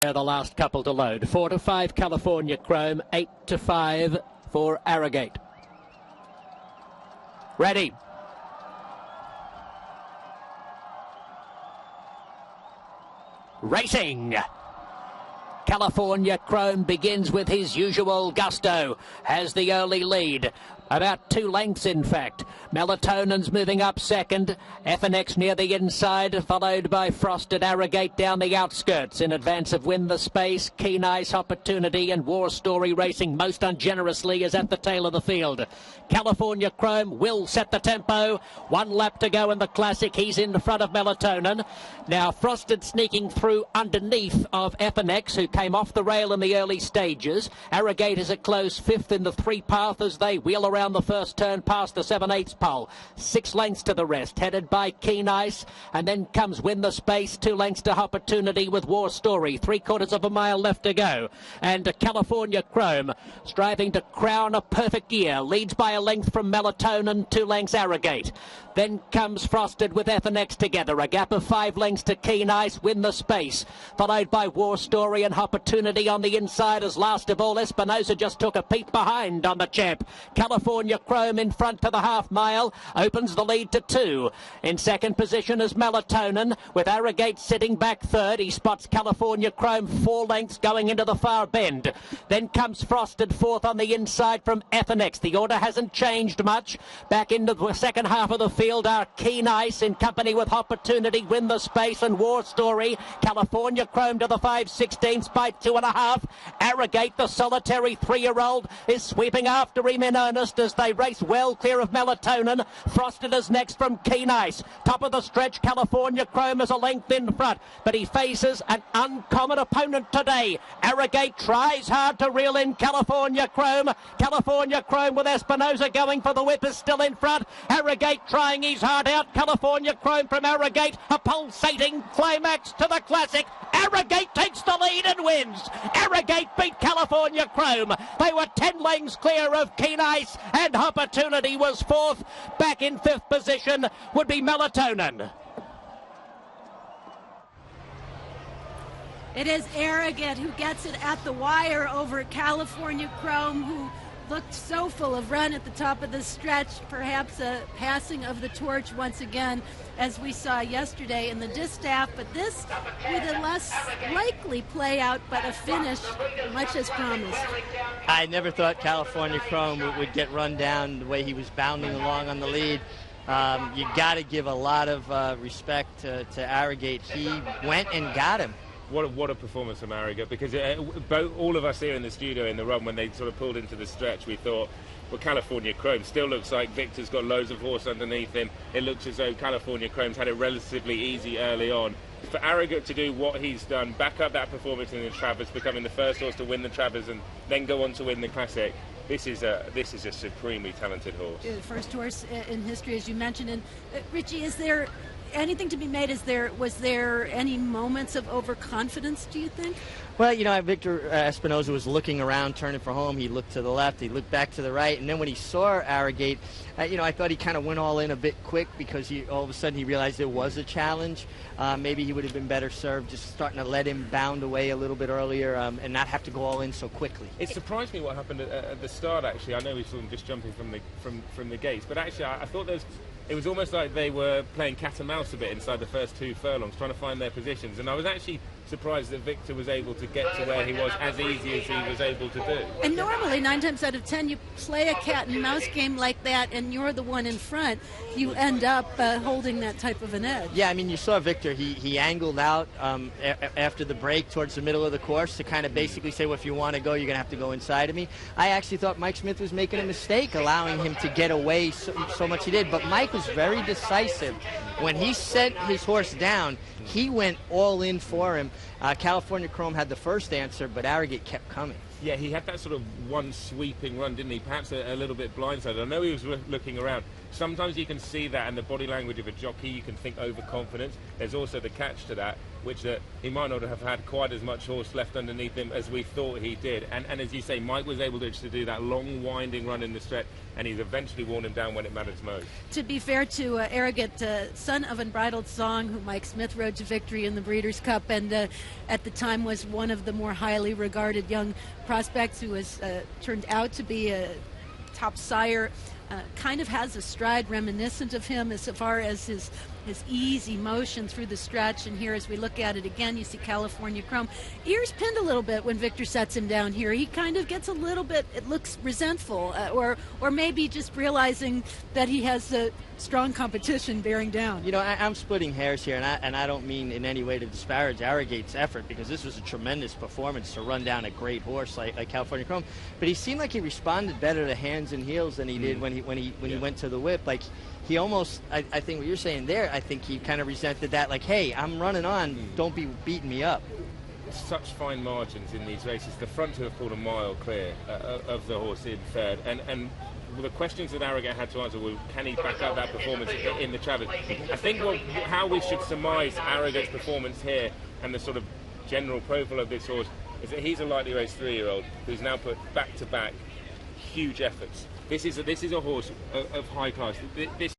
They're the last couple to load. 4 to 5 California Chrome, 8 to 5 for Arrogate. Ready. Racing. California Chrome begins with his usual gusto, has the early lead. About 2 lengths, in fact. Melatonin's moving up second. FNX near the inside, followed by Frosted. Arrogate down the outskirts. In advance of Win the Space, Keen Ice, Opportunity, and War Story racing most ungenerously is at the tail of the field. California Chrome will set the tempo. 1 lap to go in the Classic. He's in front of Melatonin. Now Frosted sneaking through underneath of FNX, who came off the rail in the early stages. Arrogate is a close 5th in the 3 path as they wheel around the first turn past the 7/8 pole. 6 lengths to the rest, headed by Keen Ice, and then comes Win the Space. 2 lengths to Opportunity with War Story. 3/4 of a mile left to go, and California Chrome striving to crown a perfect year, leads by a length from Melatonin. 2 lengths Arrogate. Then comes Frosted with FNX together, a gap of 5 lengths to Keen Ice. Win the Space, followed by War Story and Opportunity on the inside, as last of all Espinosa just took a peep behind on the champ. California Chrome in front to the half mile, opens the lead to 2. In second position is Melatonin, with Arrogate sitting back third. He spots California Chrome 4 lengths going into the far bend. Then comes Frosted 4th on the inside from FNX. The order hasn't changed much. Back into the second half of the field are Keen Ice in company with Opportunity, Win the Space, and War Story. California Chrome to the 5/16 by 2.5. Arrogate, the solitary 3-year-old, is sweeping after him in earnest as they race well clear of Melatonin. Frosted is next from Keen Ice. Top of the stretch, California Chrome is a length in front, but he faces an uncommon opponent today. Arrogate tries hard to reel in California Chrome. California Chrome with Espinosa going for the whip is still in front. Arrogate trying his heart out. California Chrome from Arrogate, a pulsating climax to the Classic. Arrogate takes the lead and wins. Arrogate beat California Chrome. They were 10 lengths clear of Keen Ice, and Opportunity was 4th. Back in 5th position would be Melatonin. It is Arrogate who gets it at the wire over California Chrome, who looked so full of run at the top of the stretch. Perhaps a passing of the torch once again, as we saw yesterday in the distaff, but this with a less likely play out, but a finish much as promised. I never thought California Chrome would get run down the way he was bounding along on the lead. You got to give a lot of respect to Arrogate. He went and got him. What a performance from Arrogate, because all of us here in the studio in the run, when they sort of pulled into the stretch, we thought, well, California Chrome still looks like Victor's got loads of horse underneath him. It looks as though California Chrome's had it relatively easy early on. For Arrogate to do what he's done, back up that performance in the Travers, becoming the first horse to win the Travers and then go on to win the Classic, this is a supremely talented horse. First horse in history, as you mentioned. And Richie, is there anything to be made? Was there any moments of overconfidence, do you think? Well, you know, Victor Espinosa was looking around, turning for home. He looked to the left, he looked back to the right, and then when he saw Arrogate, I thought he kind of went all in a bit quick, because all of a sudden he realized there was a challenge. Maybe he would have been better served just starting to let him bound away a little bit earlier and not have to go all in so quickly. It surprised me what happened at the start, actually. I know we saw him just jumping from the gates, but actually I thought it was almost like they were playing cat and mouse a bit inside the first 2 furlongs, trying to find their positions, and I was actually surprised that Victor was able to get to where he was as easy as he was able to do. And normally 9 times out of 10 you play a cat and mouse game like that and you're the one in front, you end up holding that type of an edge. Yeah, I mean, you saw Victor, he angled out after the break towards the middle of the course to kind of basically say, well, if you want to go, you're going to have to go inside of me. I actually thought Mike Smith was making a mistake allowing him to get away so much he did, but Mike was very decisive. When he set his horse down, he went all in for him. California Chrome had the first answer, but Arrogate kept coming. Yeah, he had that sort of one sweeping run, didn't he? Perhaps a little bit blindsided. I know he was looking around. Sometimes you can see that in the body language of a jockey. You can think overconfidence. There's also the catch to that. which he might not have had quite as much horse left underneath him as we thought he did. And as you say, Mike was able to do that long, winding run in the stretch, and he's eventually worn him down when it matters most. To be fair to Arrogate, son of Unbridled Song, who Mike Smith rode to victory in the Breeders' Cup, and at the time was one of the more highly regarded young prospects, who has turned out to be a top sire, kind of has a stride reminiscent of him as far as his easy motion through the stretch. And here, as we look at it again, you see California Chrome. Ears pinned a little bit when Victor sets him down here. He kind of gets a little bit, it looks resentful, or maybe just realizing that he has strong competition bearing down. You know, I'm splitting hairs here, and I don't mean in any way to disparage Arrogate's effort, because this was a tremendous performance to run down a great horse like California Chrome. But he seemed like he responded better to hands and heels than he did when he went to the whip. Like, he almost, I think what you're saying there, I think he kind of resented that, like, hey, I'm running on, don't be beating me up. Such fine margins in these races. The front two have pulled a mile clear of the horse in third, and the questions that Arrogate had to answer were, can he back up that performance in the Travers? I think how we should surmise Arrogate's performance here and the sort of general profile of this horse is that he's a lightly raced 3-year-old who's now put back-to-back huge efforts. This is a horse of high class. This